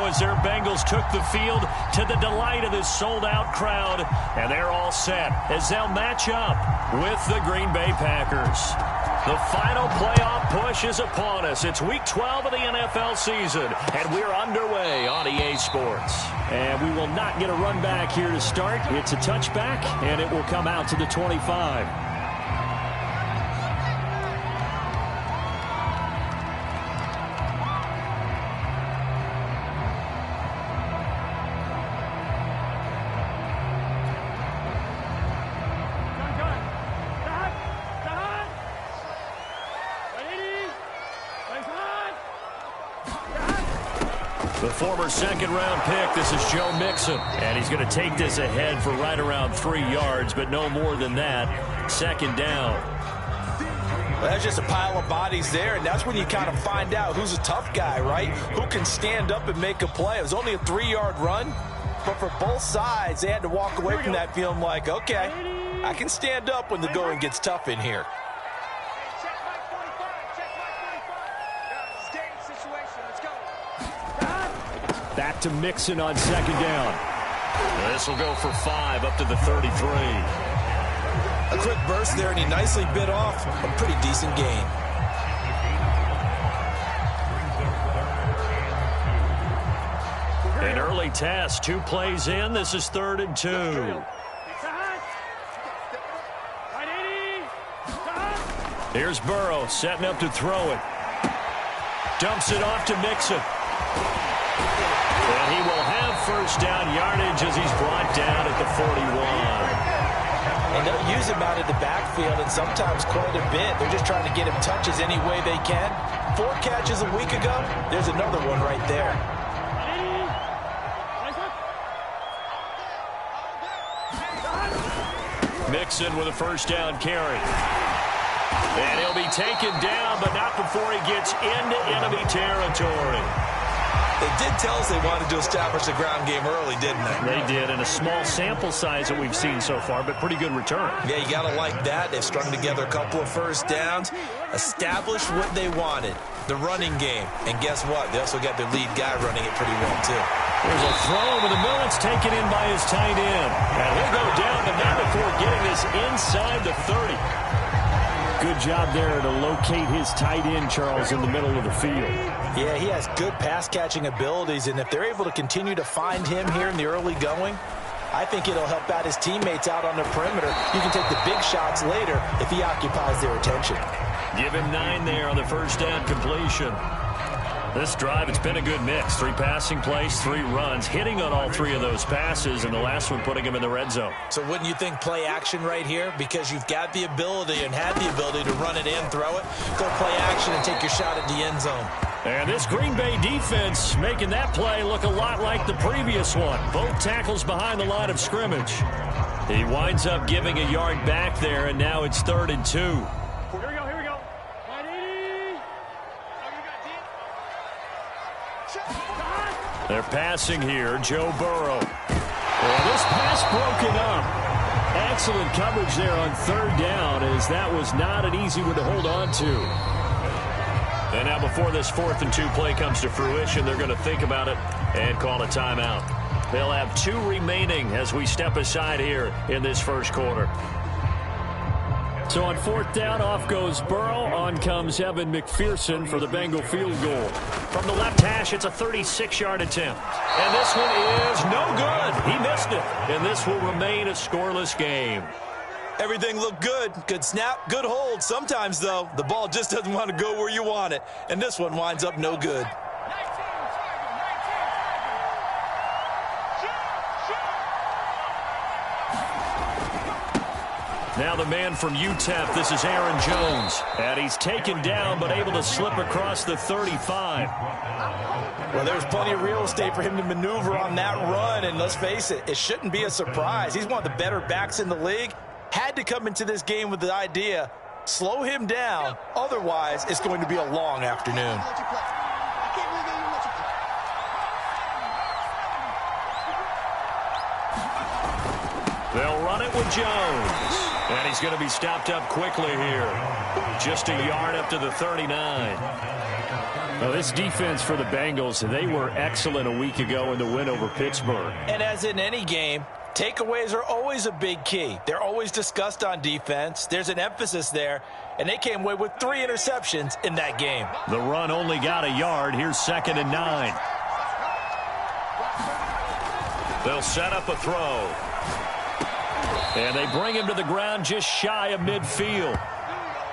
as their Bengals took the field to the delight of this sold-out crowd. And they're all set as they'll match up with the Green Bay Packers. The final playoff push is upon us. It's Week 12 of the NFL season, and we're underway on EA Sports. And we will not get a run back here to start. It's a touchback, and it will come out to the 25. The former second-round pick, this is Joe Mixon. And he's going to take this ahead for right around 3 yards, but no more than that. Second down. Well, that's just a pile of bodies there, and that's when you kind of find out who's a tough guy, right? Who can stand up and make a play. It was only a 3-yard run, but for both sides, they had to walk away from that feeling like, okay, I can stand up when the going gets tough in here. Back to Mixon on second down. This will go for 5 up to the 33. A quick burst there, and he nicely bit off a pretty decent gain. An early test, 2 plays in. This is 3rd and 2. Here's Burrow setting up to throw it. Dumps it off to Mixon. And he will have first down yardage as he's brought down at the 41. And they'll use him out of the backfield, and sometimes quite a bit. They're just trying to get him touches any way they can. 4 catches a week ago. There's another one right there. Mixon with a first down carry. And he'll be taken down, but not before he gets into enemy territory. They did tell us they wanted to establish the ground game early, didn't they? They did, and a small sample size that we've seen so far, but pretty good return. Yeah, you got to like that. They've strung together a couple of first downs, established what they wanted, the running game. And guess what? They also got their lead guy running it pretty well, too. There's a throw over the middle. It's taken in by his tight end. And he'll go down, but not before getting this inside the 30. Good job there to locate his tight end, Charles, in the middle of the field. Yeah, he has good pass-catching abilities, and if they're able to continue to find him here in the early going, I think it'll help out his teammates out on the perimeter. You can take the big shots later if he occupies their attention. Give him 9 there on the first down completion. This drive, it's been a good mix. 3 passing plays, 3 runs, hitting on all 3 of those passes, and the last one putting him in the red zone. So wouldn't you think play action right here? Because you've got the ability and had the ability to run it in, throw it, go play action and take your shot at the end zone. And this Green Bay defense making that play look a lot like the previous one. Both tackles behind the line of scrimmage. He winds up giving a yard back there, and now it's 3rd and 2. They're passing here, Joe Burrow. And this pass broken up. Excellent coverage there on 3rd down, as that was not an easy one to hold on to. And now before this 4th and 2 play comes to fruition, they're going to think about it and call a timeout. They'll have 2 remaining as we step aside here in this first quarter. So on 4th down, off goes Burrow. On comes Evan McPherson for the Bengal field goal. From the left hash, it's a 36-yard attempt. And this one is no good. He missed it. And this will remain a scoreless game. Everything looked good. Good snap, good hold. Sometimes, though, the ball just doesn't want to go where you want it. And this one winds up no good. Now the man from UTEP, this is Aaron Jones. And he's taken down, but able to slip across the 35. Well, there's plenty of real estate for him to maneuver on that run. And let's face it, it shouldn't be a surprise. He's one of the better backs in the league. Had to come into this game with the idea, slow him down. Otherwise, it's going to be a long afternoon. They'll run it with Jones. And he's going to be stopped up quickly here. Just a yard up to the 39. Well, this defense for the Bengals, they were excellent a week ago in the win over Pittsburgh. And as in any game, takeaways are always a big key. They're always discussed on defense. There's an emphasis there, and they came away with 3 interceptions in that game. The run only got a yard. Here's 2nd and 9. They'll set up a throw. And they bring him to the ground just shy of midfield.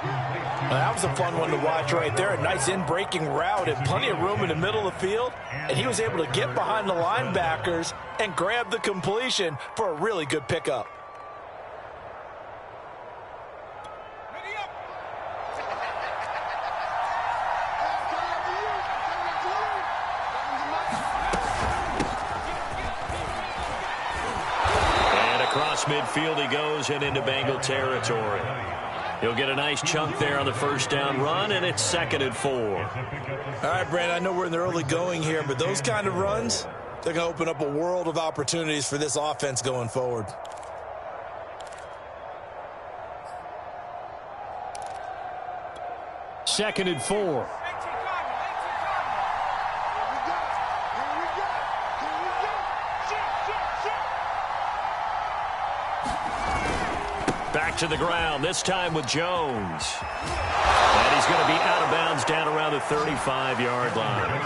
That was a fun one to watch right there. A nice in-breaking route and plenty of room in the middle of the field. And he was able to get behind the linebackers and grab the completion for a really good pickup. And across midfield he goes and into Bengal territory. He'll get a nice chunk there on the first down run, and it's 2nd and 4. All right, Brandon, I know we're in the early going here, but those kind of runs, they're going to open up a world of opportunities for this offense going forward. Second and 4. Back to the ground, this time with Jones. And he's going to be out of bounds down around the 35-yard line.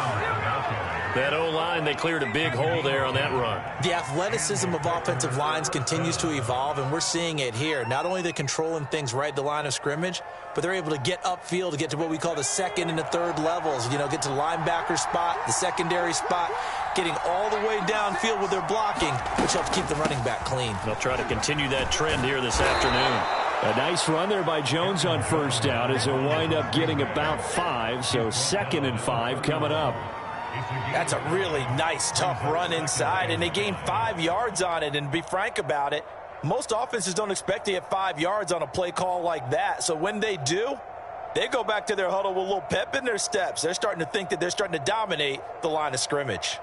That O-line, they cleared a big hole there on that run. The athleticism of offensive lines continues to evolve, and we're seeing it here. Not only are they controlling things right at the line of scrimmage, but they're able to get upfield to get to what we call the 2nd and the 3rd levels. You know, get to the linebacker spot, the secondary spot, getting all the way downfield with their blocking, which helps keep the running back clean. They'll try to continue that trend here this afternoon. A nice run there by Jones on first down as he'll wind up getting about 5, so 2nd and 5 coming up. That's a really nice, tough run inside, and they gained 5 yards on it. And to be frank about it, most offenses don't expect to get 5 yards on a play call like that. So when they do, they go back to their huddle with a little pep in their steps. They're starting to think that they're starting to dominate the line of scrimmage.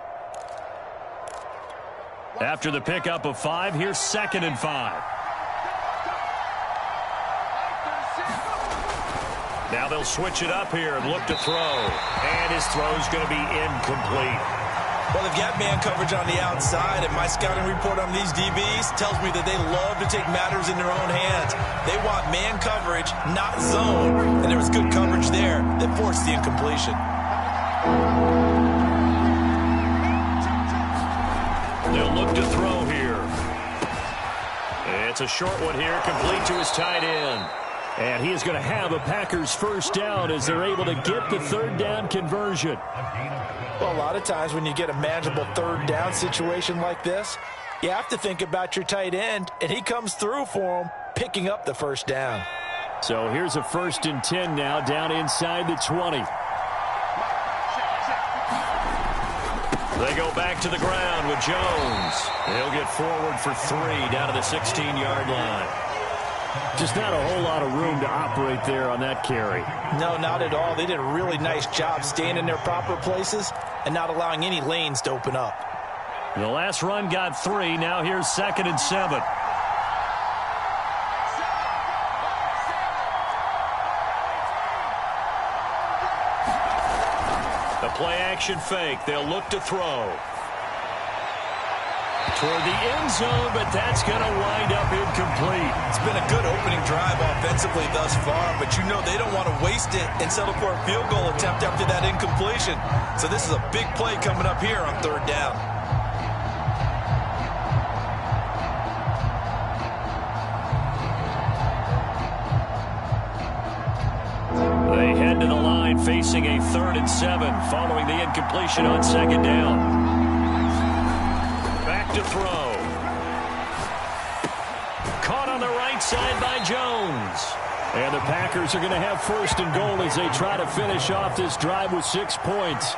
After the pickup of 5, here's 2nd and 5. Now they'll switch it up here and look to throw. And his throw's going to be incomplete. Well, they've got man coverage on the outside, and my scouting report on these DBs tells me that they love to take matters in their own hands. They want man coverage, not zone. And there was good coverage there that forced the incompletion. They'll look to throw here. It's a short one here, complete to his tight end. And he is going to have a Packers first down as they're able to get the 3rd down conversion. Well, a lot of times when you get a manageable 3rd down situation like this, you have to think about your tight end, and he comes through for him, picking up the first down. So here's a 1st and 10 now, down inside the 20. They go back to the ground with Jones. He'll get forward for 3 down to the 16-yard line. Just not a whole lot of room to operate there on that carry. No, not at all. They did a really nice job staying in their proper places and not allowing any lanes to open up. The last run got 3. Now here's 2nd and 7. The play-action fake. They'll look to throw. Toward the end zone, but that's going to wind up incomplete. It's been a good opening drive offensively thus far, but you know they don't want to waste it and settle for a field goal attempt after that incompletion. So this is a big play coming up here on 3rd down. They head to the line facing a 3rd and 7 following the incompletion on 2nd down. To throw. Caught on the right side by Jones. And the Packers are going to have 1st and goal as they try to finish off this drive with 6 points.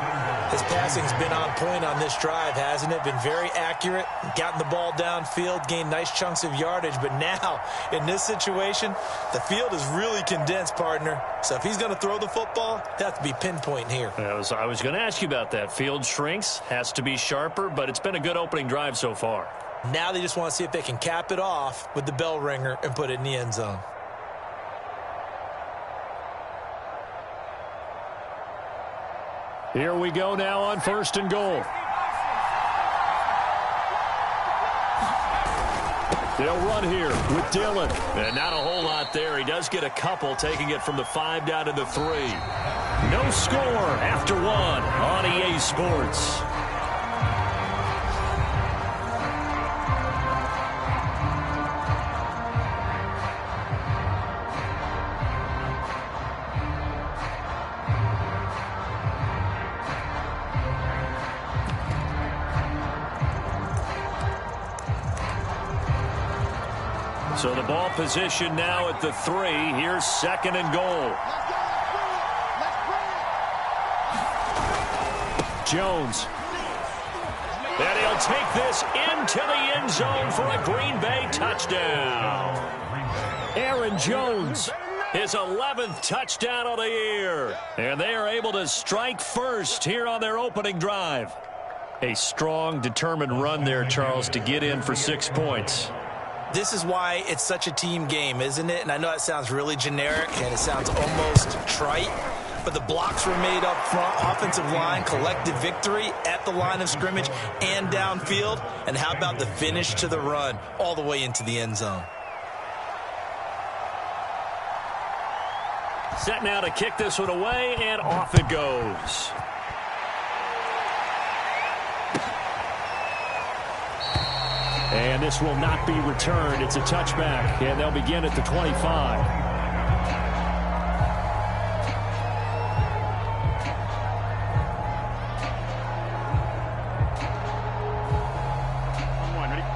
His passing's been on point on this drive, hasn't it? Been very accurate, gotten the ball downfield, gained nice chunks of yardage. But now, in this situation, the field is really condensed, partner. So if he's going to throw the football, it has to be pinpoint here. I was going to ask you about that. Field shrinks, has to be sharper, but it's been a good opening drive so far. Now they just want to see if they can cap it off with the bell ringer and put it in the end zone. Here we go now on 1st and goal. They'll run here with Dillon. And not a whole lot there. He does get a couple, taking it from the 5 down to the 3. No score after 1 on EA Sports. So the ball position now at the 3. Here's 2nd and goal. Jones. And he'll take this into the end zone for a Green Bay touchdown. Aaron Jones, his 11th touchdown of the year. And they are able to strike first here on their opening drive. A strong, determined run there, Charles, to get in for 6 points. This is why it's such a team game, isn't it? And I know that sounds really generic and it sounds almost trite, but the blocks were made up front. Offensive line collected victory at the line of scrimmage and downfield. And how about the finish to the run all the way into the end zone? Set now to kick this one away, and off it goes. And this will not be returned. It's a touchback, and they'll begin at the 25.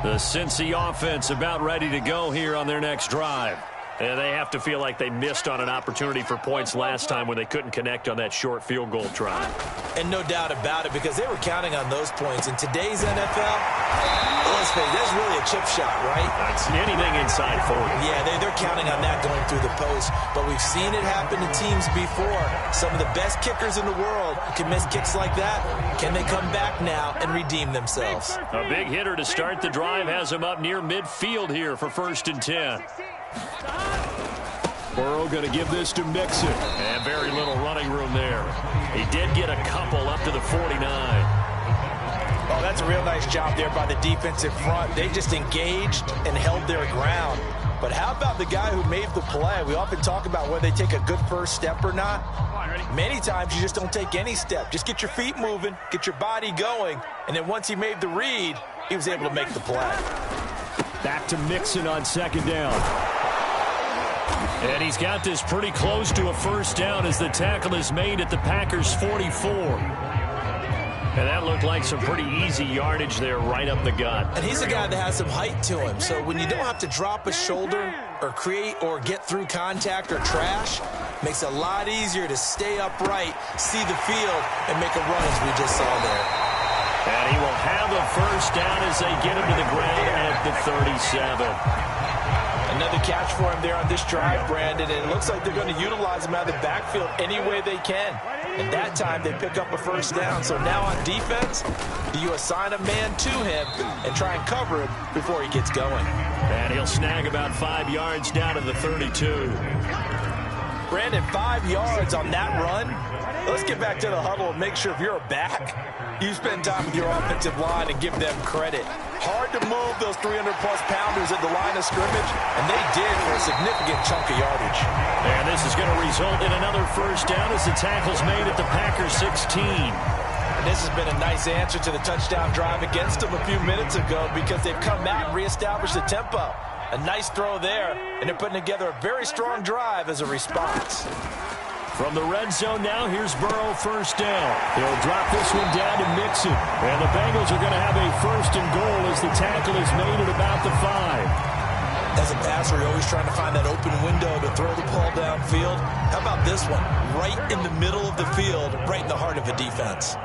The Cincy offense about ready to go here on their next drive. And they have to feel like they missed on an opportunity for points last time when they couldn't connect on that short field goal try. And no doubt about it, because they were counting on those points. In today's NFL, let's face it, that's really a chip shot, right? That's anything inside 40. Yeah, they're counting on that going through the post. But we've seen it happen to teams before. Some of the best kickers in the world can miss kicks like that. Can they come back now and redeem themselves? A big hitter to start the drive has him up near midfield here for 1st and 10. Burrow going to give this to Mixon. And very little running room there. He did get a couple up to the 49. Oh, that's a real nice job there by the defensive front. They just engaged and held their ground. But how about the guy who made the play? We often talk about whether they take a good first step or not. Many times you just don't take any step. Just get your feet moving, get your body going, and then once he made the read, he was able to make the play. Back to Mixon on 2nd down. And he's got this pretty close to a 1st down as the tackle is made at the Packers' 44. And that looked like some pretty easy yardage there right up the gut. And he's a guy that has some height to him. So when you don't have to drop a shoulder or create or get through contact or trash, makes it a lot easier to stay upright, see the field, and make a run as we just saw there. And he will have a 1st down as they get him to the ground at the 37. Another catch for him there on this drive, Brandon, and it looks like they're going to utilize him out of the backfield any way they can. And that time they pick up a 1st down. So now on defense, do you assign a man to him and try and cover him before he gets going? And he'll snag about 5 yards down to the 32. Brandon, 5 yards on that run. Let's get back to the huddle and make sure if you're a back, you spend time with your offensive line and give them credit. Hard to move those 300-plus pounders at the line of scrimmage, and they did for a significant chunk of yardage. And this is going to result in another 1st down as the tackle's made at the Packers' 16. And this has been a nice answer to the touchdown drive against them a few minutes ago because they've come out and reestablished the tempo. A nice throw there, and they're putting together a very strong drive as a response. From the red zone now, here's Burrow 1st down. He'll drop this one down to Mixon. And the Bengals are going to have a 1st and goal as the tackle is made at about the 5. As a passer, you're always trying to find that open window to throw the ball downfield. How about this one? Right in the middle of the field, right in the heart of a defense.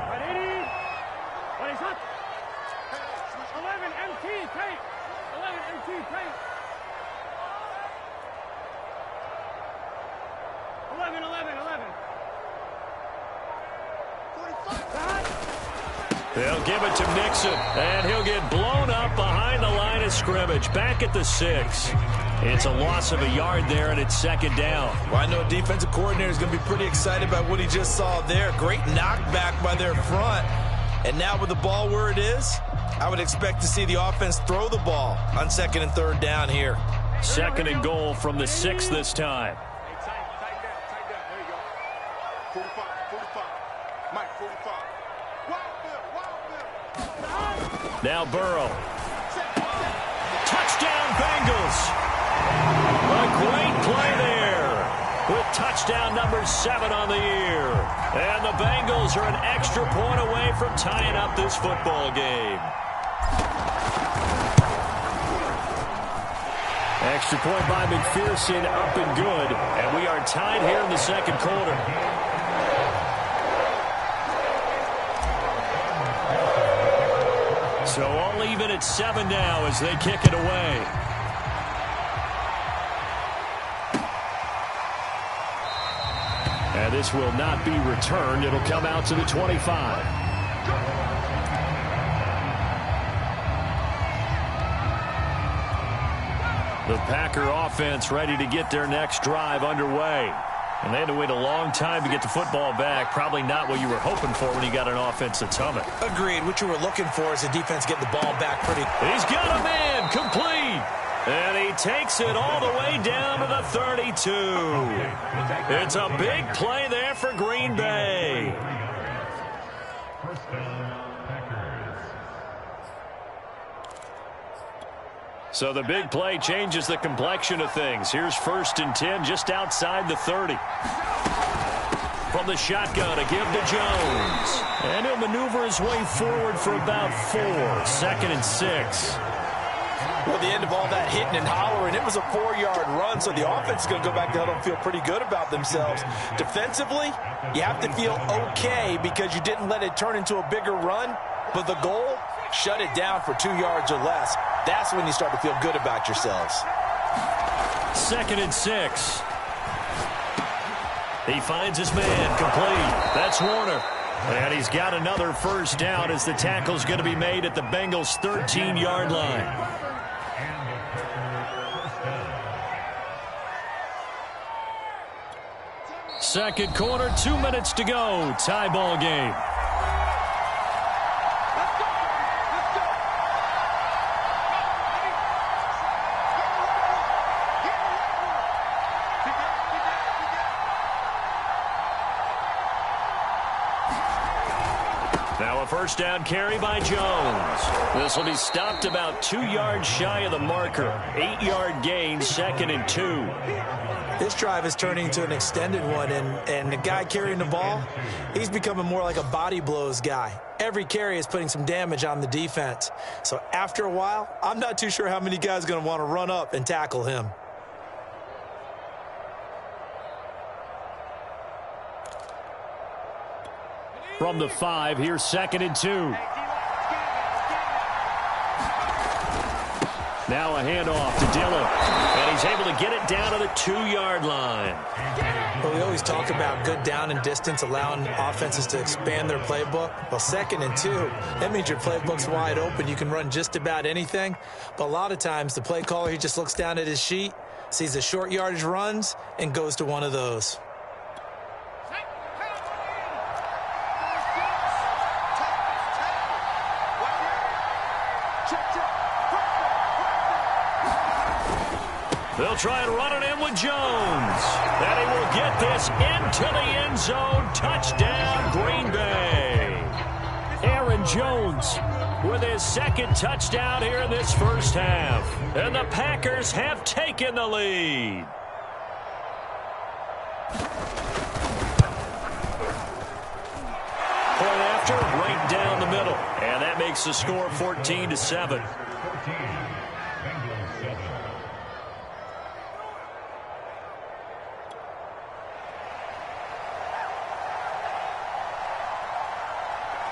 They'll give it to Mixon, and he'll get blown up behind the line of scrimmage, back at the 6. It's a loss of a yard there, and it's second down. Well, I know a defensive coordinator is going to be pretty excited about what he just saw there. Great knockback by their front. And now with the ball where it is, I would expect to see the offense throw the ball on second and third down here. Second and goal from the 6 this time. Now Burrow. Touchdown, Bengals. A great play there with touchdown number 7 on the year. And the Bengals are an extra point away from tying up this football game. Extra point by McPherson, up and good. And we are tied here in the second quarter. So all even at 7 now as they kick it away. And this will not be returned. It'll come out to the 25. The Packer offense ready to get their next drive underway. And they had to wait a long time to get the football back. Probably not what you were hoping for when you got an offense that's humming. Agreed. What you were looking for is the defense getting the ball back pretty. He's got a man complete. And he takes it all the way down to the 32. It's a big play there for Green Bay. So the big play changes the complexion of things. Here's 1st and 10 just outside the 30. From the shotgun, a give to Jones. And he'll maneuver his way forward for about 4. 2nd and 6. Well, the end of all that hitting and hollering, it was a 4-yard run, so the offense is going to go back to huddle and feel pretty good about themselves. Defensively, you have to feel okay because you didn't let it turn into a bigger run, but the goal, shut it down for 2 yards or less. That's when you start to feel good about yourselves. 2nd and 6. He finds his man complete. That's Warner. And he's got another first down as the tackle's going to be made at the Bengals' 13-yard line. Second quarter, 2 minutes to go. Tie ball game. Now a first down carry by Jones. This will be stopped about 2 yards shy of the marker. 8-yard gain, 2nd and 2. This drive is turning into an extended one, and the guy carrying the ball, he's becoming more like a body blows guy. Every carry is putting some damage on the defense. So after a while, I'm not too sure how many guys are going to want to run up and tackle him. From the 5, here's 2nd and 2. Now a handoff to Dillon. And he's able to get it down to the 2-yard line. Well, we always talk about good down and distance, allowing offenses to expand their playbook. Well, 2nd and 2, that means your playbook's wide open. You can run just about anything. But a lot of times, the play caller, he just looks down at his sheet, sees the short yardage runs, and goes to one of those. They'll try and run it in with Jones. And he will get this into the end zone. Touchdown, Green Bay. Aaron Jones with his 2nd touchdown here in this first half. And the Packers have taken the lead. Point after, right down the middle. And that makes the score 14-7.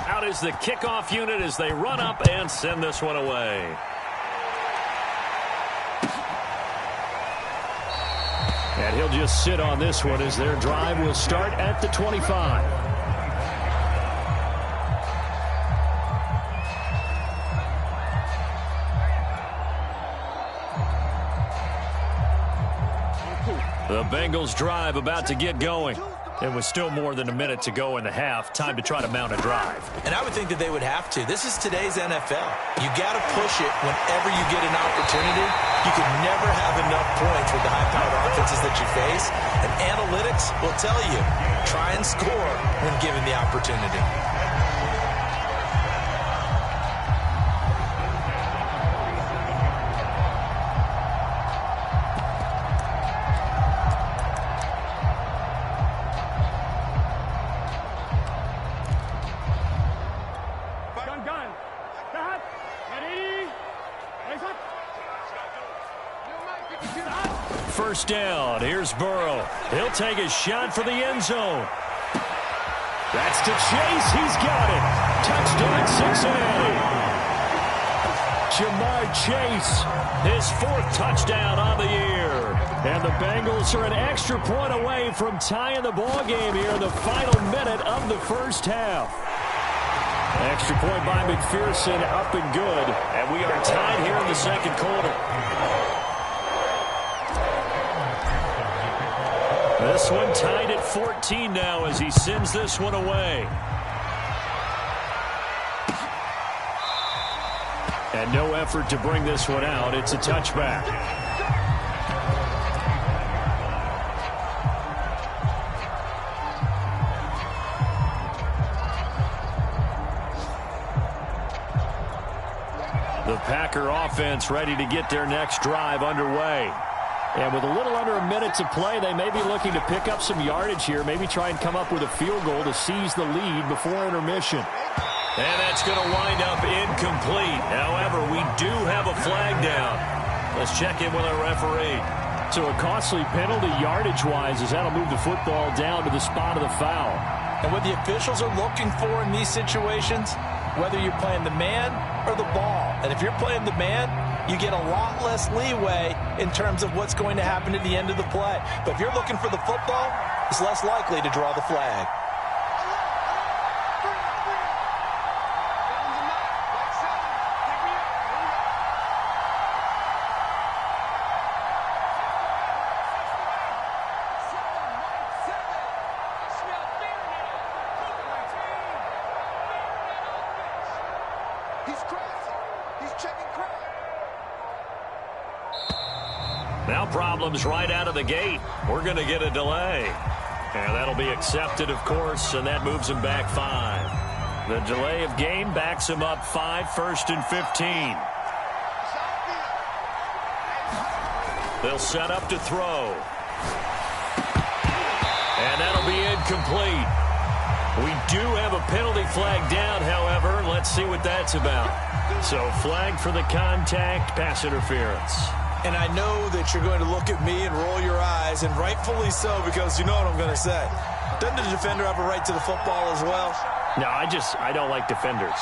Out is the kickoff unit as they run up and send this one away. And he'll just sit on this one as their drive will start at the 25. The Bengals drive about to get going. It was still more than a minute to go in the half. Time to try to mount a drive. And I would think that they would have to. This is today's NFL. You got to push it whenever you get an opportunity. You can never have enough points with the high-powered offenses that you face. And analytics will tell you, try and score when given the opportunity. First down. Here's Burrow. He'll take a shot for the end zone. That's to Chase. He's got it. Touchdown Cincinnati. Jamar Chase, his 4th touchdown on the year. And the Bengals are an extra point away from tying the ball game here in the final minute of the first half. Extra point by McPherson, up and good. And we are tied here in the second quarter. This one tied at 14 now as he sends this one away. And no effort to bring this one out. It's a touchback. The Packer offense ready to get their next drive underway. And with a little under a minute to play, they may be looking to pick up some yardage here, maybe try and come up with a field goal to seize the lead before intermission. And that's going to wind up incomplete. However, we do have a flag down. Let's check in with our referee. So a costly penalty yardage-wise as that'll move the football down to the spot of the foul. And what the officials are looking for in these situations, whether you're playing the man or the ball. And if you're playing the man, you get a lot less leeway in terms of what's going to happen at the end of the play. But if you're looking for the football, it's less likely to draw the flag. Now problems right out of the gate. We're going to get a delay. And that'll be accepted, of course, and that moves him back 5. The delay of game backs him up 5, 1st and 15. They'll set up to throw. And that'll be incomplete. We do have a penalty flag down, however. Let's see what that's about. So flag for the contact, pass interference. And I know that you're going to look at me and roll your eyes, and rightfully so, because you know what I'm going to say. Doesn't the defender have a right to the football as well? No, I don't like defenders.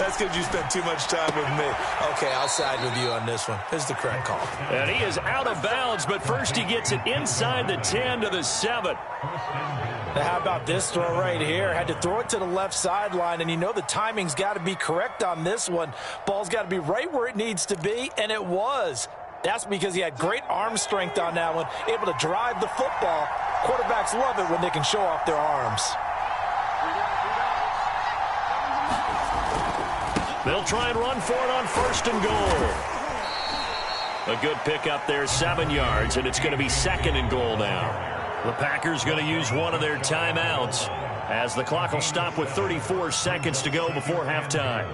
That's because you spent too much time with me. Okay, I'll side with you on this one. This is the correct call. And he is out of bounds, but first he gets it inside the 10 to the 7. Now, how about this throw right here? Had to throw it to the left sideline, and you know the timing's got to be correct on this one. Ball's got to be right where it needs to be, and it was. That's because he had great arm strength on that one, able to drive the football. Quarterbacks love it when they can show off their arms. They'll try and run for it on 1st and goal. A good pickup there, 7 yards, and it's going to be 2nd and goal now. The Packers going to use one of their timeouts as the clock will stop with 34 seconds to go before halftime.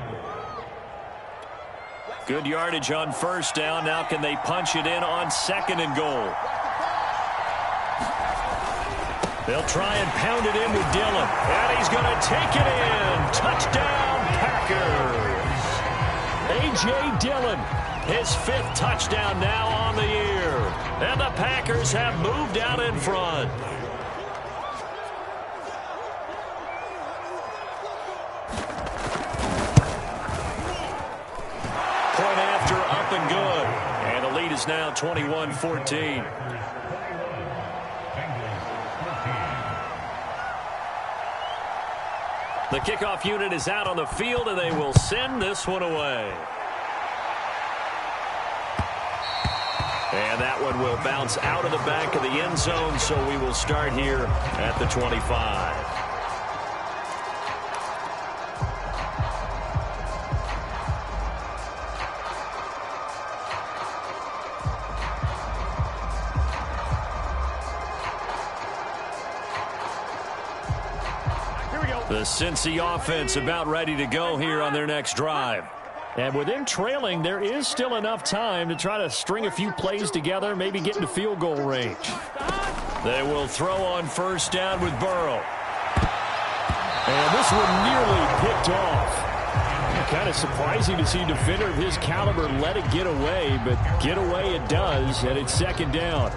Good yardage on 1st down. Now can they punch it in on 2nd and goal? They'll try and pound it in with Dillon. And he's going to take it in. Touchdown, Packers. A.J. Dillon, his 5th touchdown now on the year. And the Packers have moved out in front. Point after, up and good. And the lead is now 21-14. The kickoff unit is out on the field, and they will send this one away. And that one will bounce out of the back of the end zone, so we will start here at the 25. The Cincy offense about ready to go here on their next drive. And with them trailing, there is still enough time to try to string a few plays together, maybe get into field goal range. They will throw on first down with Burrow. And this one nearly picked off. Kind of surprising to see a defender of his caliber let it get away, but get away it does, and it's second down.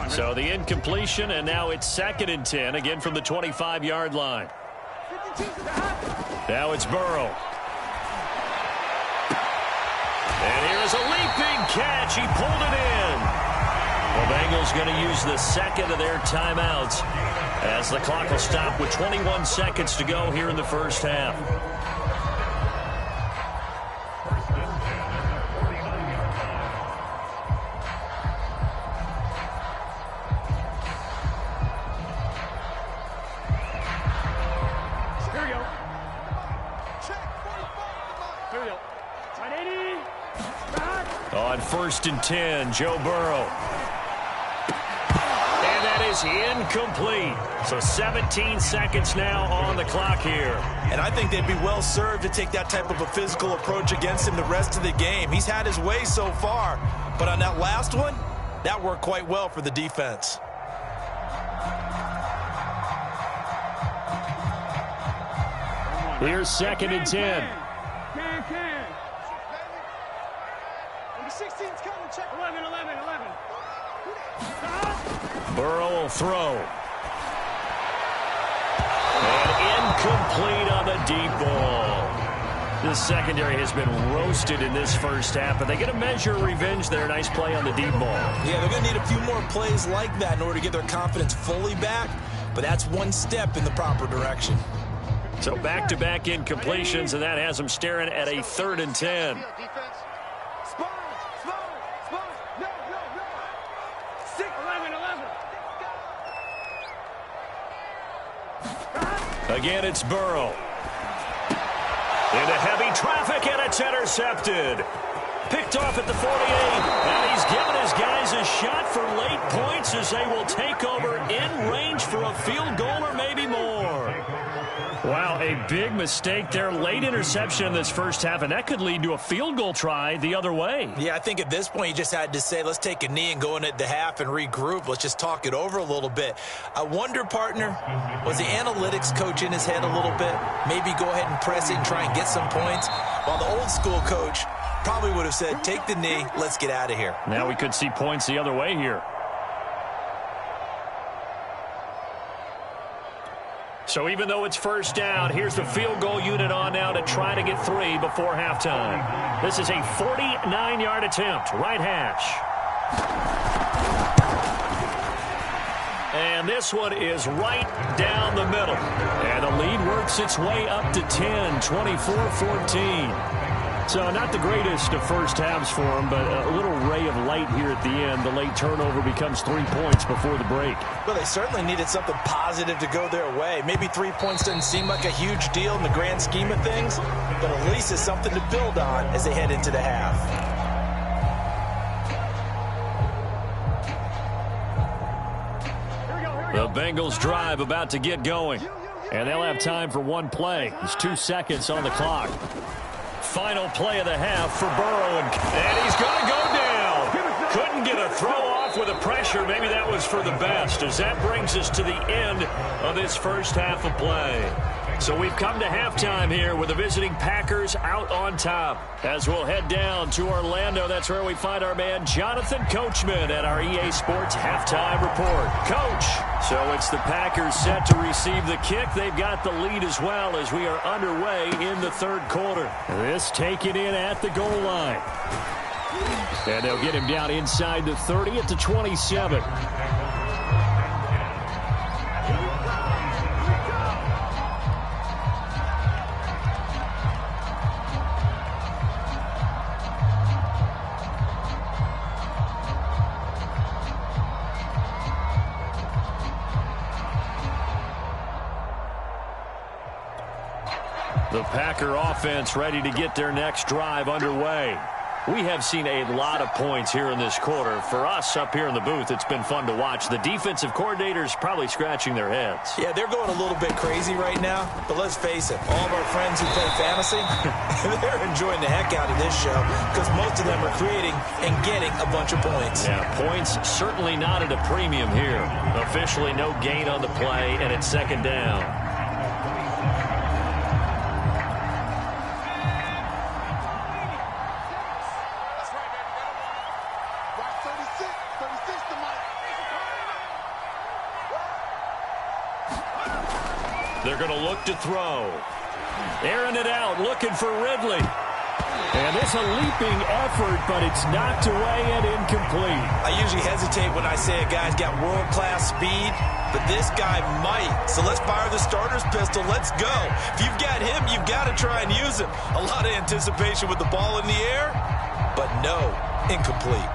So the incompletion, and now it's 2nd and 10, again from the 25-yard line. Now it's Burrow. And here's a leaping catch. He pulled it in. The Bengals going to use the second of their timeouts as the clock will stop with 21 seconds to go here in the first half. On 1st and 10, Joe Burrow. And that is incomplete. So 17 seconds now on the clock here. And I think they'd be well served to take that type of a physical approach against him the rest of the game. He's had his way so far, but on that last one, that worked quite well for the defense. Here's 2nd and 10. Burrow will throw. And incomplete on the deep ball. This secondary has been roasted in this first half, but they get a measure of revenge there. Nice play on the deep ball. Yeah, they're going to need a few more plays like that in order to get their confidence fully back, but that's one step in the proper direction. So back-to-back incompletions, and that has them staring at a 3rd and 10. Again, it's Burrow. Into heavy traffic, and it's intercepted. Picked off at the 48, and he's given his guys a shot for late points as they will take over in range for a field goal or maybe more. Wow, a big mistake there. Late interception in this first half, and that could lead to a field goal try the other way. Yeah, I think at this point you just had to say, let's take a knee and go in at the half and regroup. Let's just talk it over a little bit. I wonder, partner, was the analytics coach in his head a little bit? Maybe go ahead and press it and try and get some points? While the old school coach probably would have said, take the knee, let's get out of here. Now we could see points the other way here. So even though it's first down, here's the field goal unit on now to try to get 3 before halftime. This is a 49-yard attempt, right hash. And this one is right down the middle. And the lead works its way up to 10, 24-14. So not the greatest of first halves for them, but a little ray of light here at the end. The late turnover becomes 3 points before the break. Well, they certainly needed something positive to go their way. Maybe 3 points doesn't seem like a huge deal in the grand scheme of things, but at least it's something to build on as they head into the half. The Bengals drive about to get going, and they'll have time for one play. There's 2 seconds on the clock. Final play of the half for Burrow, and he's going to go down. Couldn't get a throw off with the pressure. Maybe that was for the best, as that brings us to the end of this first half of play. So we've come to halftime here with the visiting Packers out on top. As we'll head down to Orlando, that's where we find our man Jonathan Coachman at our EA Sports Halftime Report. Coach, so it's the Packers set to receive the kick. They've got the lead as well as we are underway in the third quarter. This taken in at the goal line. And they'll get him down inside the 30 at the 27. The Packer offense ready to get their next drive underway. We have seen a lot of points here in this quarter. For us up here in the booth, it's been fun to watch. The defensive coordinators probably scratching their heads. Yeah, they're going a little bit crazy right now. But let's face it, all of our friends who play fantasy, they're enjoying the heck out of this show because most of them are creating and getting a bunch of points. Yeah, points certainly not at a premium here. Officially no gain on the play, and it's second down. They're going to look to throw. Airing it out, looking for Ridley. And it's a leaping effort, but it's knocked away and incomplete. I usually hesitate when I say a guy's got world-class speed, but this guy might. So let's fire the starter's pistol. Let's go. If you've got him, you've got to try and use him. A lot of anticipation with the ball in the air, but no, incomplete.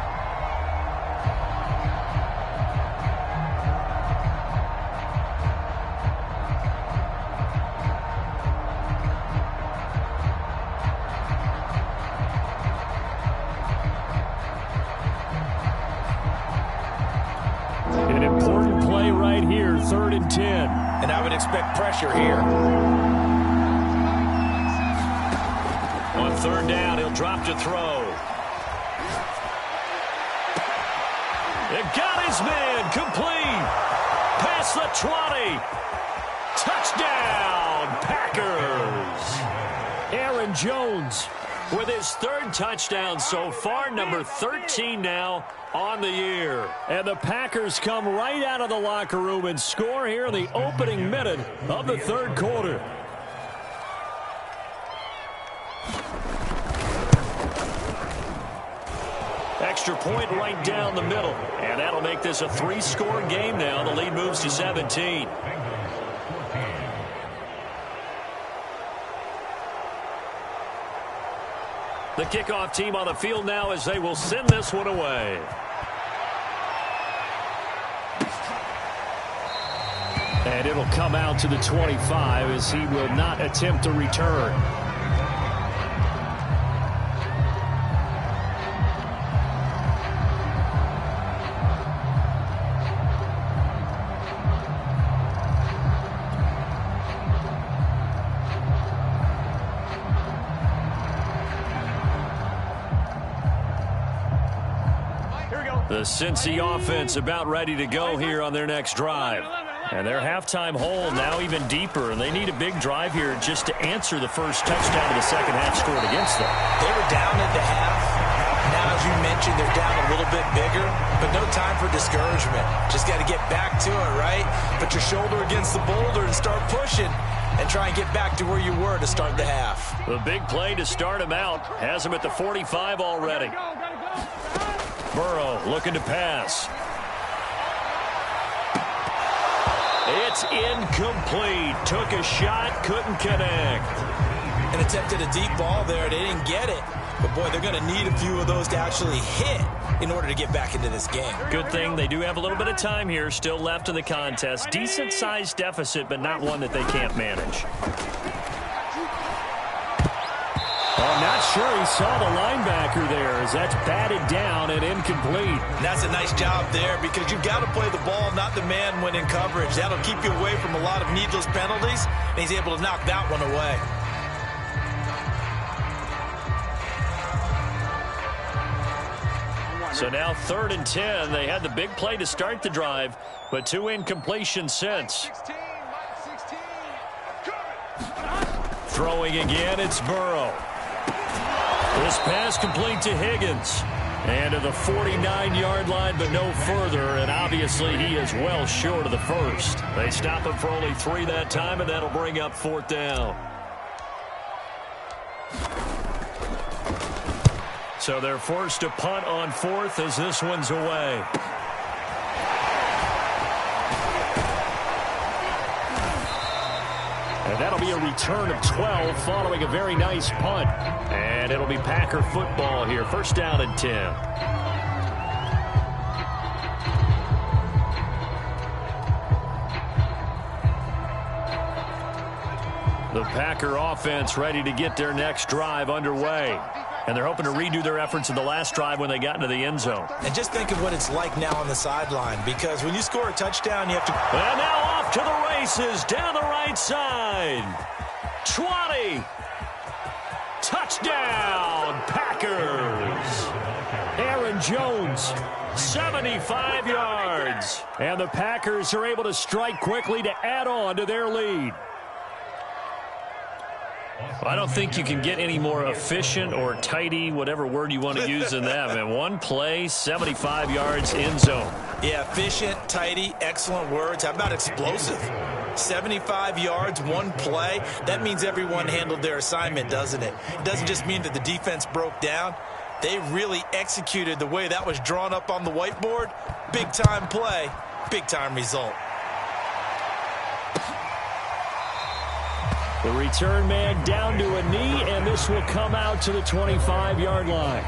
An important play right here, 3rd and 10. And I would expect pressure here. On 3rd down, he'll drop to throw. It got his man, complete. Past the 20. Touchdown, Packers. Aaron Jones with his 3rd touchdown so far, number 13 now on the year. And the Packers come right out of the locker room and score here in the opening minute of the 3rd quarter. Extra point right down the middle. And that'll make this a 3-score game now. The lead moves to 17. The kickoff team on the field now as they will send this one away. And it'll come out to the 25 as he will not attempt to return. The Cincy offense about ready to go here on their next drive. And their halftime hole now even deeper, and they need a big drive here just to answer the first touchdown of the second half scored against them. They were down at the half. Now, as you mentioned, they're down a little bit bigger, but no time for discouragement. Just got to get back to it, right? Put your shoulder against the boulder and start pushing and try and get back to where you were to start the half. The big play to start him out has him at the 45 already. Burrow looking to pass. It's incomplete. Took a shot, couldn't connect. And attempted a deep ball there. They didn't get it. But, boy, they're going to need a few of those to actually hit in order to get back into this game. Good thing they do have a little bit of time here still left in the contest. Decent-sized deficit, but not one that they can't manage. I'm not sure he saw the linebacker there as that's batted down and incomplete. That's a nice job there because you've got to play the ball, not the man when in coverage. That'll keep you away from a lot of needless penalties, and he's able to knock that one away. So now 3rd and 10. They had the big play to start the drive, but 2 incompletions since. Throwing again, it's Burrow. This pass complete to Higgins. And to the 49-yard line, but no further. And obviously he is well short of the first. They stop him for only 3 that time, and that'll bring up 4th down. So they're forced to punt on 4th as this one's away. And that'll be a return of 12 following a very nice punt. And it'll be Packer football here. 1st down and 10. The Packer offense ready to get their next drive underway. And they're hoping to redo their efforts in the last drive when they got into the end zone. And just think of what it's like now on the sideline, because when you score a touchdown, you have to... And now off to the races down the right side. 20. Touchdown, Packers. Aaron Jones, 75 yards. And the Packers are able to strike quickly to add on to their lead. I don't think you can get any more efficient or tidy, whatever word you want to use in that. And one play, 75 yards, end zone. Yeah, efficient, tidy, excellent words. How about explosive? 75 yards, one play. That means everyone handled their assignment, doesn't it? It doesn't just mean that the defense broke down. They really executed the way that was drawn up on the whiteboard. Big-time play, big-time result. The return man down to a knee, and this will come out to the 25-yard line.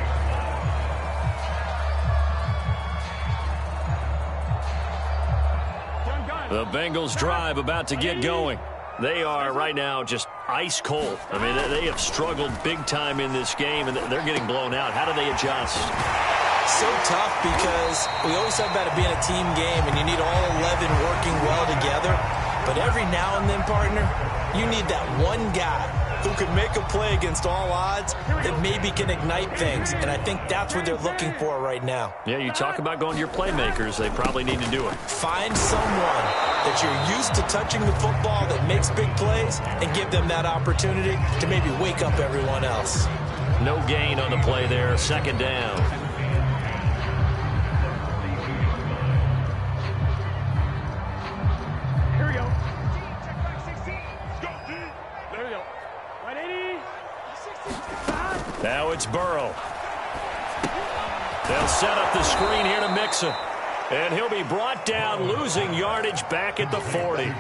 The Bengals drive about to get going. They are right now just ice cold. I mean, they have struggled big time in this game, and they're getting blown out. How do they adjust? So tough, because we always talk about it being a team game, and you need all 11 working well together. But every now and then, partner, you need that one guy who can make a play against all odds that maybe can ignite things. And I think that's what they're looking for right now. Yeah, you talk about going to your playmakers. They probably need to do it. Find someone that you're used to touching the football that makes big plays and give them that opportunity to maybe wake up everyone else. No gain on the play there. Second down. Now it's Burrow. They'll set up the screen here to Mixon. And he'll be brought down, losing yardage back at the 40.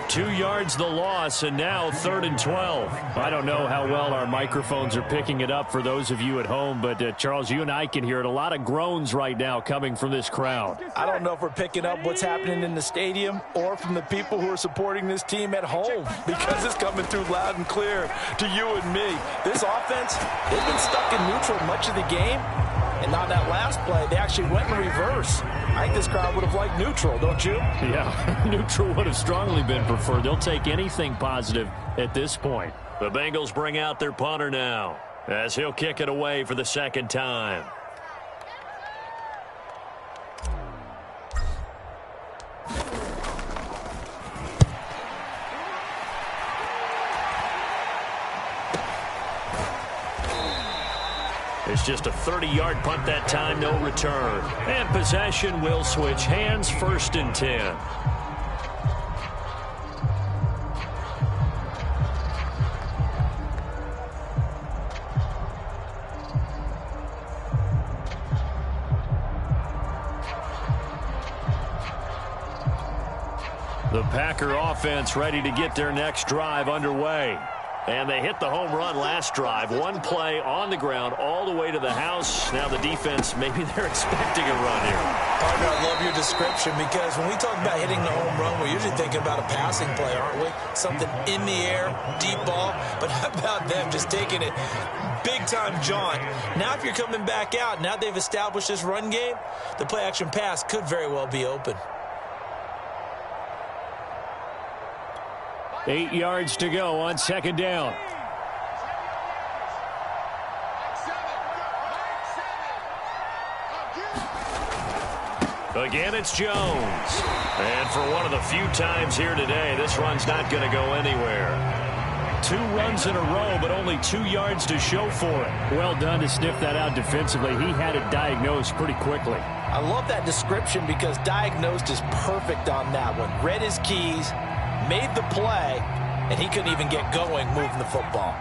2 yards the loss, and now 3rd and 12. I don't know how well our microphones are picking it up for those of you at home, but Charles, you and I can hear it. A lot of groans right now coming from this crowd. I don't know if we're picking up what's happening in the stadium or from the people who are supporting this team at home, because it's coming through loud and clear to you and me. This offense, they've been stuck in neutral much of the game. And on that last play, they actually went in reverse. I think this crowd would have liked neutral, don't you? Yeah, neutral would have strongly been preferred. They'll take anything positive at this point. The Bengals bring out their punter now, as he'll kick it away for the second time. It's just a 30-yard punt that time, no return. And possession will switch hands, 1st and 10. The Packer offense ready to get their next drive underway. And they hit the home run last drive. One play on the ground all the way to the house. Now the defense, maybe they're expecting a run here. Partner, I love your description, because when we talk about hitting the home run, we're usually thinking about a passing play, aren't we? Something in the air, deep ball. But how about them just taking it big-time jaunt? Now if you're coming back out, now they've established this run game, the play-action pass could very well be open. 8 yards to go on 2nd down. Again, it's Jones. And for one of the few times here today, this run's not going to go anywhere. 2 runs in a row, but only 2 yards to show for it. Well done to sniff that out defensively. He had it diagnosed pretty quickly. I love that description, because diagnosed is perfect on that one. Read his keys, made the play, and he couldn't even get going moving the football.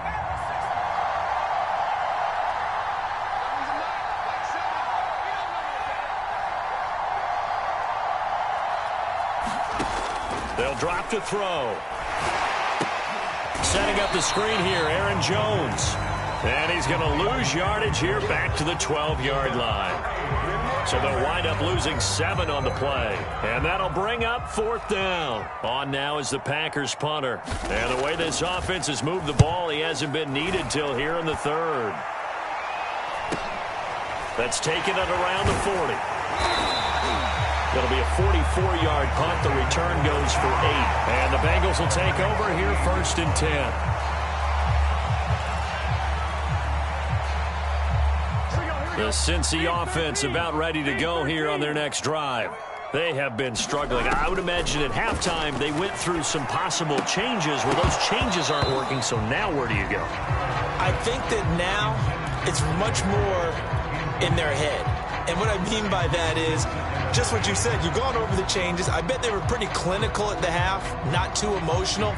They'll drop to throw. Setting up the screen here, Aaron Jones. And he's going to lose yardage here back to the 12-yard line. So they'll wind up losing 7 on the play. And that'll bring up 4th down. On now is the Packers punter. And the way this offense has moved the ball, he hasn't been needed till here in the 3rd. That's taken it around the 40. It'll be a 44-yard punt. The return goes for 8. And the Bengals will take over here 1st and 10. The Cincy offense about ready to go here on their next drive. They have been struggling. I would imagine at halftime they went through some possible changes where those changes aren't working, so now where do you go? I think that now it's much more in their head. And what I mean by that is just what you said. You've gone over the changes. I bet they were pretty clinical at the half, not too emotional.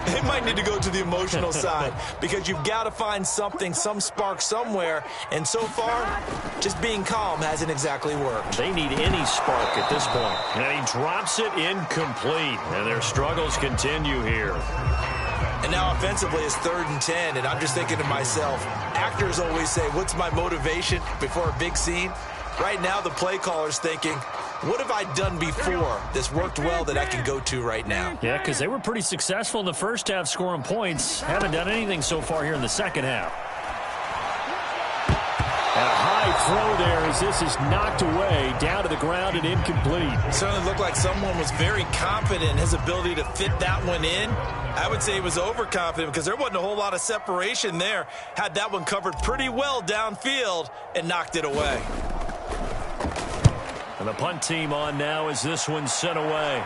They might need to go to the emotional side because you've got to find something, some spark somewhere. And so far, just being calm hasn't exactly worked. They need any spark at this point. And he drops it incomplete. And their struggles continue here. And now offensively it's 3rd and 10. And I'm just thinking to myself, actors always say, what's my motivation before a big scene? Right now the play caller's thinking, what have I done before that's worked well that I can go to right now? Yeah, because they were pretty successful in the first half scoring points. Haven't done anything so far here in the second half. And a high throw there as this is knocked away, down to the ground and incomplete. It certainly looked like someone was very confident in his ability to fit that one in. I would say he was overconfident because there wasn't a whole lot of separation there. Had that one covered pretty well downfield and knocked it away. And the punt team on now as this one's sent away.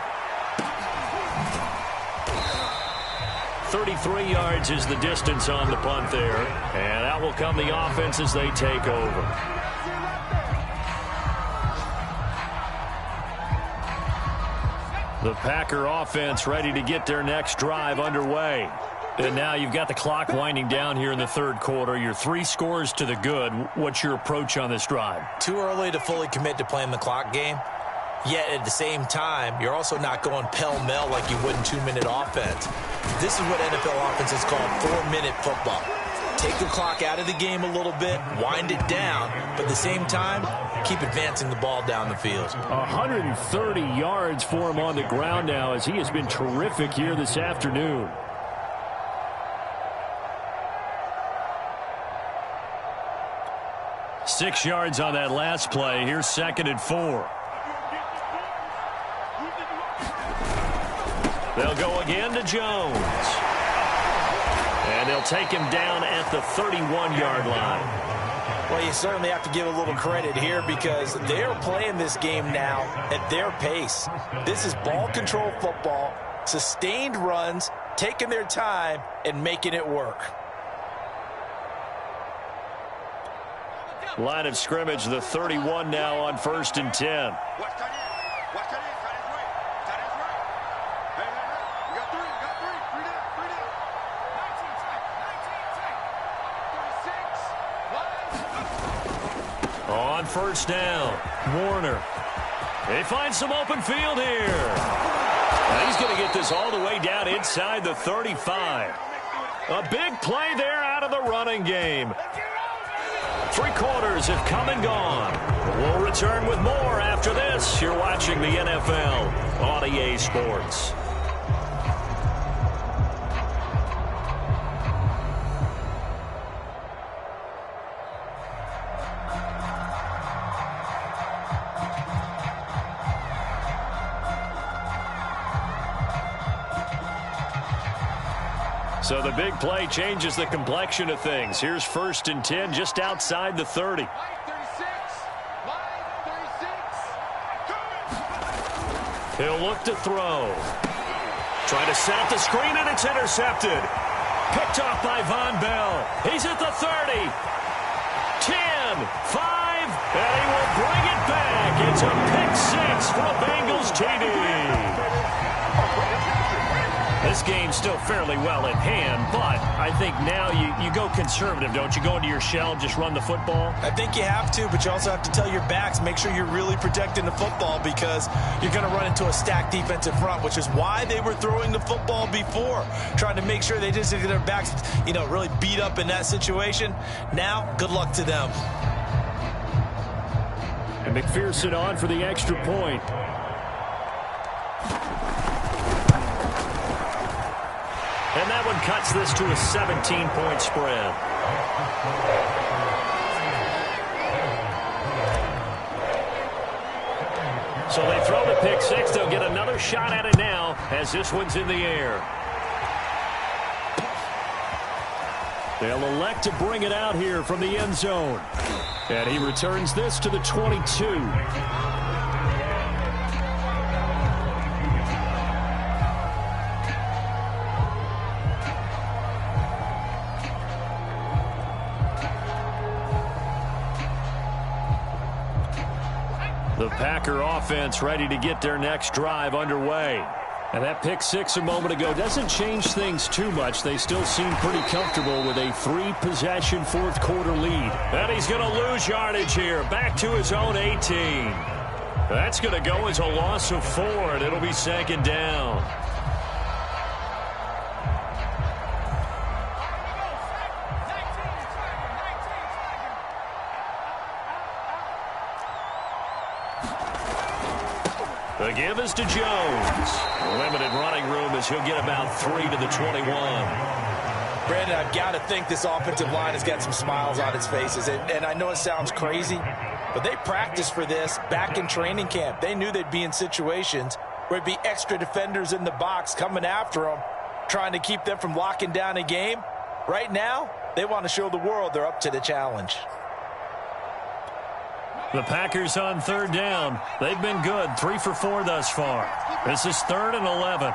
33 yards is the distance on the punt there. And out will come the offense as they take over. The Packer offense ready to get their next drive underway. And now you've got the clock winding down here in the 3rd quarter. You're 3 scores to the good. What's your approach on this drive? Too early to fully commit to playing the clock game. Yet at the same time, you're also not going pell-mell like you would in 2-minute offense. This is what NFL offenses call 4-minute football. Take the clock out of the game a little bit, wind it down, but at the same time, keep advancing the ball down the field. 130 yards for him on the ground now as he has been terrific here this afternoon. Six yards on that last play. Here's 2nd and 4. They'll go again to Jones. And they'll take him down at the 31-yard line. Well, you certainly have to give a little credit here because they're playing this game now at their pace. This is ball control football, sustained runs, taking their time, and making it work. Line of scrimmage, the 31 now on 1st and 10. On 1st down, Warner. They find some open field here. Now he's going to get this all the way down inside the 35. A big play there out of the running game. 3 quarters have come and gone. We'll return with more after this. You're watching the NFL on EA Sports. So the big play changes the complexion of things. Here's 1st and 10 just outside the 30. He'll look to throw. Trying to set up the screen, and it's intercepted. Picked off by Von Bell. He's at the 30. 10, 5, and he will bring it back. It's a pick 6 for a Bengals TD. This game's still fairly well in hand, but I think now you go conservative, don't you? Go into your shell, just run the football? I think you have to, but you also have to tell your backs, make sure you're really protecting the football because you're going to run into a stacked defensive front, which is why they were throwing the football before, trying to make sure they just get their backs, really beat up in that situation. Now, good luck to them. And McPherson on for the extra point. And that one cuts this to a 17-point spread. So they throw the pick six. They'll get another shot at it now as this one's in the air. They'll elect to bring it out here from the end zone. And he returns this to the 22. The Packer offense ready to get their next drive underway. And that pick six a moment ago doesn't change things too much. They still seem pretty comfortable with a three-possession fourth-quarter lead. And he's going to lose yardage here. Back to his own 18. That's going to go as a loss of 4, and it'll be second down. The give is to Jones. Limited running room as he'll get about 3 to the 21. Brandon, I've got to think this offensive line has got some smiles on its faces. And I know it sounds crazy, but they practiced for this back in training camp. They knew they'd be in situations where it'd be extra defenders in the box coming after them, trying to keep them from locking down a game. Right now, they want to show the world they're up to the challenge. The Packers on third down. They've been good, 3 for 4 thus far. This is 3rd and 11.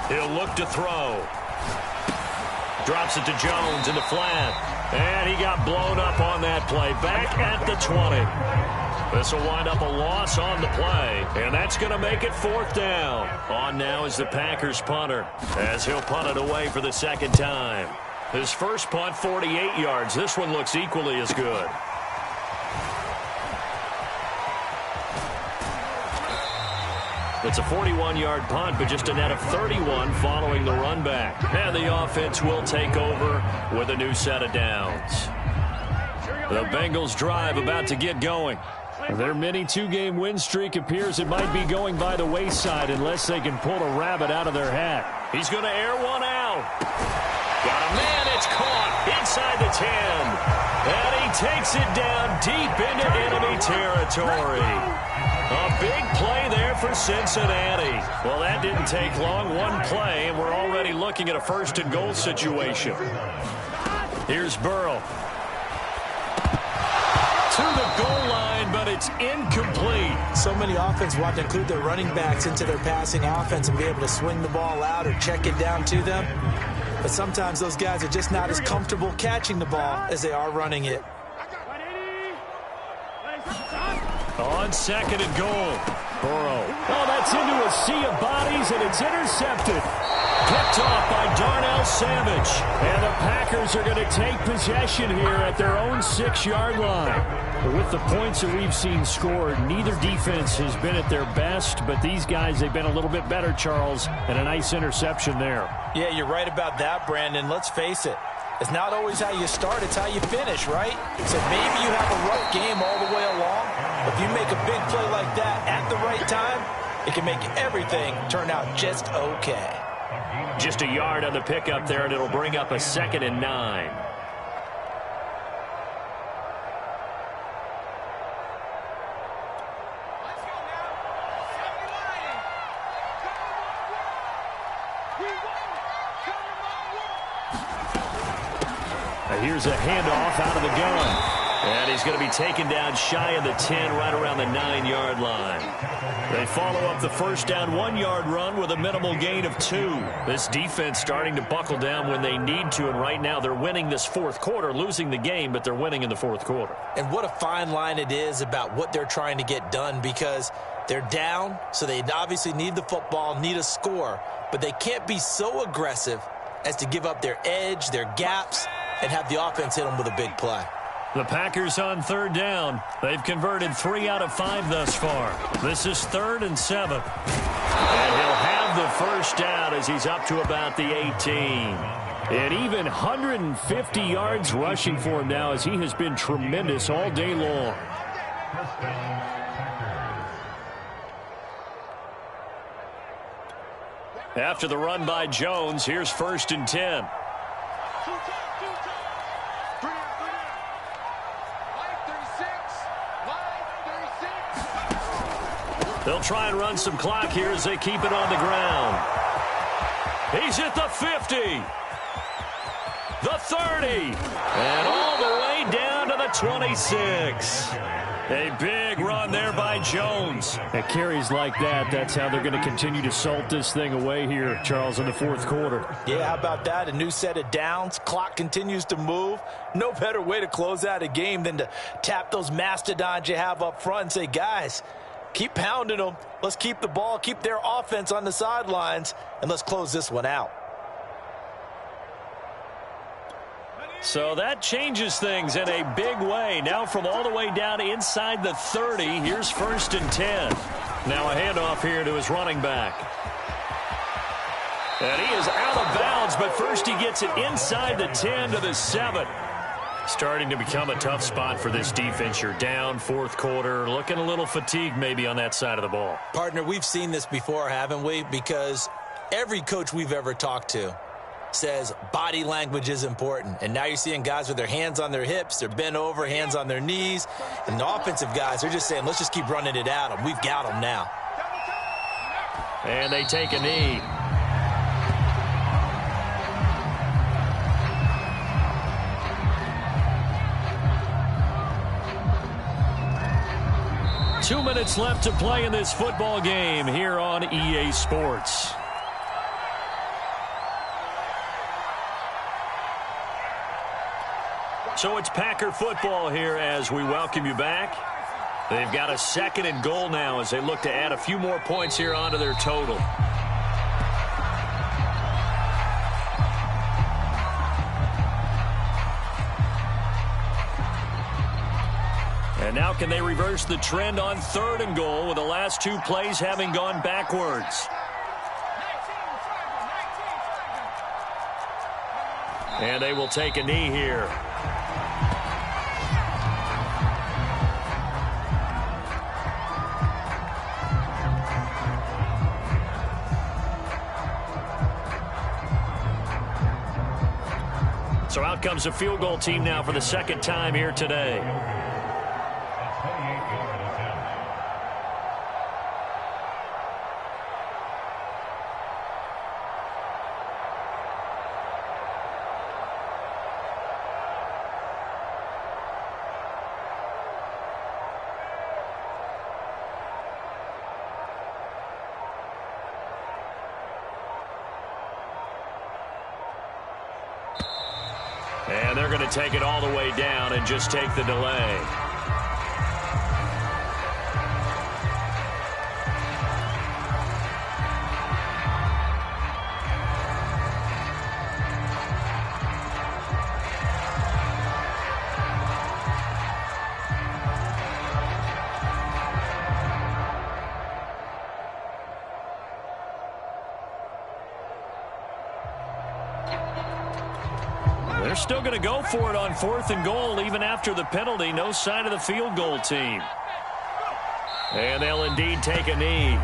He'll look to throw. Drops it to Jones in the flat. And he got blown up on that play. Back at the 20. This will wind up a loss on the play. And that's going to make it 4th down. On now is the Packers punter, as he'll punt it away for the second time. His first punt, 48 yards. This one looks equally as good. It's a 41-yard punt, but just a net of 31 following the run back. And the offense will take over with a new set of downs. The Bengals drive about to get going. Their mini two-game win streak appears it might be going by the wayside unless they can pull a rabbit out of their hat. He's going to air one out. Got a man, it's caught inside the 10. And he takes it down deep into enemy territory. A big play there for Cincinnati. Well, that didn't take long. One play, and we're already looking at a 1st and goal situation. Here's Burrow. To the goal line, but it's incomplete. So many offenses want to include their running backs into their passing offense and be able to swing the ball out or check it down to them. But sometimes those guys are just not as comfortable catching the ball as they are running it. On 2nd and goal, Burrow. Oh, that's into a sea of bodies, and it's intercepted. Picked off by Darnell Savage. And the Packers are going to take possession here at their own 6-yard line. With the points that we've seen scored, neither defense has been at their best, but these guys, they've been a little bit better, Charles, and a nice interception there. Yeah, you're right about that, Brandon. Let's face it. It's not always how you start, it's how you finish, right? So maybe you have a rough game all the way along. If you make a big play like that at the right time, it can make everything turn out just okay. Just a yard on the pickup there, and it'll bring up a 2nd and 9. Here's a handoff out of the gun. And he's going to be taken down shy of the 10, right around the 9-yard line. They follow up the first down 1-yard run with a minimal gain of 2. This defense starting to buckle down when they need to, and right now they're winning this 4th quarter, losing the game, but they're winning in the 4th quarter. And what a fine line it is about what they're trying to get done, because they're down, so they obviously need the football, need a score, but they can't be so aggressive as to give up their edge, their gaps, and have the offense hit them with a big play. The Packers on 3rd down. They've converted 3 out of 5 thus far. This is 3rd and 7. And he'll have the first down as he's up to about the 18. And even 150 yards rushing for him now, as he has been tremendous all day long. After the run by Jones, here's 1st and 10. They'll try and run some clock here as they keep it on the ground. He's at the 50. The 30. And all the way down to the 26. A big run there by Jones. At carries like that, that's how they're going to continue to salt this thing away here, Charles, in the 4th quarter. Yeah, how about that? A new set of downs. Clock continues to move. No better way to close out a game than to tap those mastodons you have up front and say, guys, keep pounding them. Let's keep the ball, keep their offense on the sidelines, and let's close this one out. So that changes things in a big way. Now from all the way down inside the 30, here's 1st and 10. Now a handoff here to his running back. And he is out of bounds, but first he gets it inside the 10 to the 7. Starting to become a tough spot for this defense. You're down 4th quarter, looking a little fatigued maybe on that side of the ball. Partner, we've seen this before, haven't we? Because every coach we've ever talked to says body language is important. And now you're seeing guys with their hands on their hips, they're bent over, hands on their knees. And the offensive guys, they're just saying, let's just keep running it at them. We've got them now. And they take a knee. Two minutes left to play in this football game here on EA Sports. So it's Packer football here as we welcome you back. They've got a 2nd and goal now as they look to add a few more points here onto their total. And now can they reverse the trend on 3rd and goal with the last 2 plays having gone backwards? And they will take a knee here. So out comes a field goal team now for the 2nd time here today. And they're going to take it all the way down and just take the delay. They're still going to go for it on 4th and goal even after the penalty. No sign of the field goal team. And they'll indeed take a knee.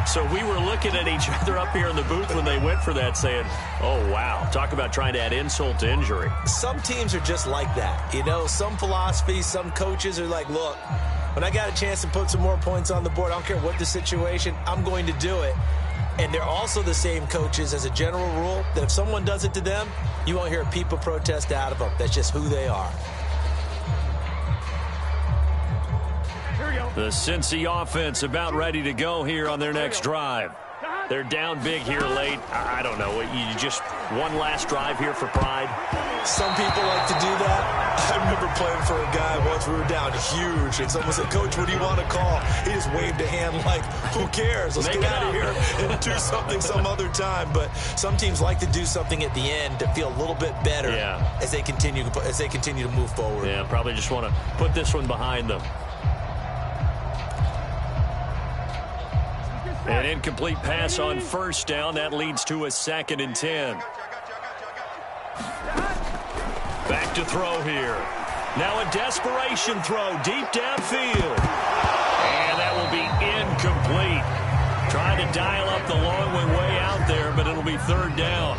So we were looking at each other up here in the booth when they went for that saying, oh, wow, talk about trying to add insult to injury. Some teams are just like that. You know, some philosophies, some coaches are like, look, when I got a chance to put some more points on the board, I don't care what the situation, I'm going to do it. And they're also the same coaches as a general rule that if someone does it to them, you won't hear a peep of protest out of them. That's just who they are. The Cincy offense about ready to go here on their next drive. They're down big here late. I don't know. You just one last drive here for pride. Some people like to do that. I remember playing for a guy once. We were down huge, and someone said, Coach, what do you want to call? He just waved a hand like, who cares? Let's get out of here and do something some other time. But some teams like to do something at the end to feel a little bit better as they continue to move forward. Yeah, probably just want to put this one behind them. An incomplete pass on 1st down. That leads to a 2nd and 10. Back to throw here. Now a desperation throw deep downfield. And that will be incomplete. Trying to dial up the long way out there, but it'll be third down.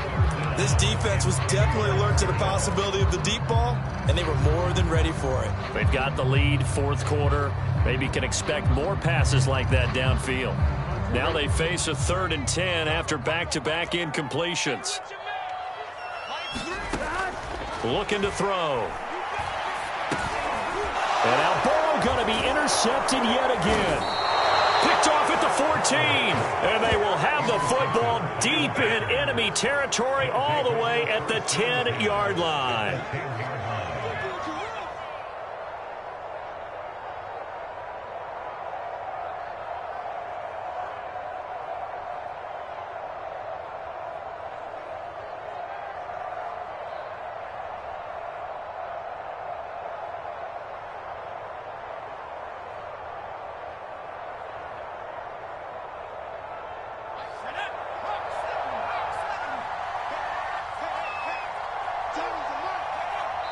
This defense was definitely alert to the possibility of the deep ball, and they were more than ready for it. They've got the lead, fourth quarter. Maybe can expect more passes like that downfield. Now they face a 3rd and 10 after back-to-back incompletions. Looking to throw. And now Burrow going to be intercepted yet again. Picked off at the 14. And they will have the football deep in enemy territory all the way at the 10-yard line.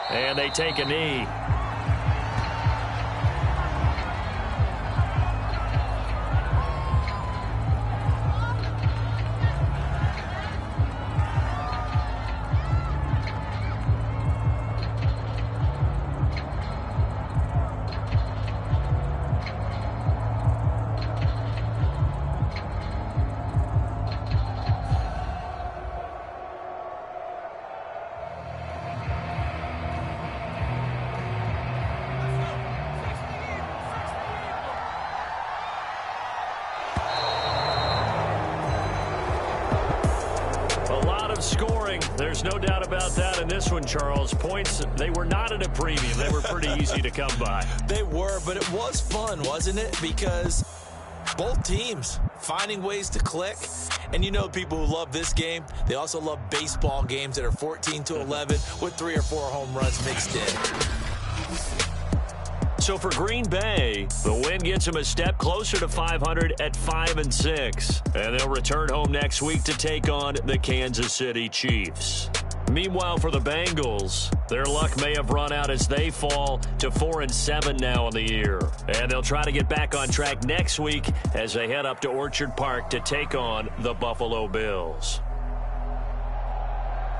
And they take a knee. Scoring, there's no doubt about that in this one, Charles. Points, they were not at a premium. They were pretty easy to come by. They were, but it was fun, wasn't it? Because both teams finding ways to click. And you know people who love this game, they also love baseball games that are 14-11 with 3 or 4 home runs mixed in. So for Green Bay, the win gets them a step closer to 500 at 5-6. And they'll return home next week to take on the Kansas City Chiefs. Meanwhile, for the Bengals, their luck may have run out as they fall to 4-7 now in the year. And they'll try to get back on track next week as they head up to Orchard Park to take on the Buffalo Bills.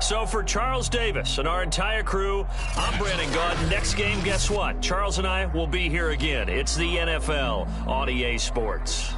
So for Charles Davis and our entire crew, I'm Brandon Gaudin. Next game, guess what? Charles and I will be here again. It's the NFL on EA Sports.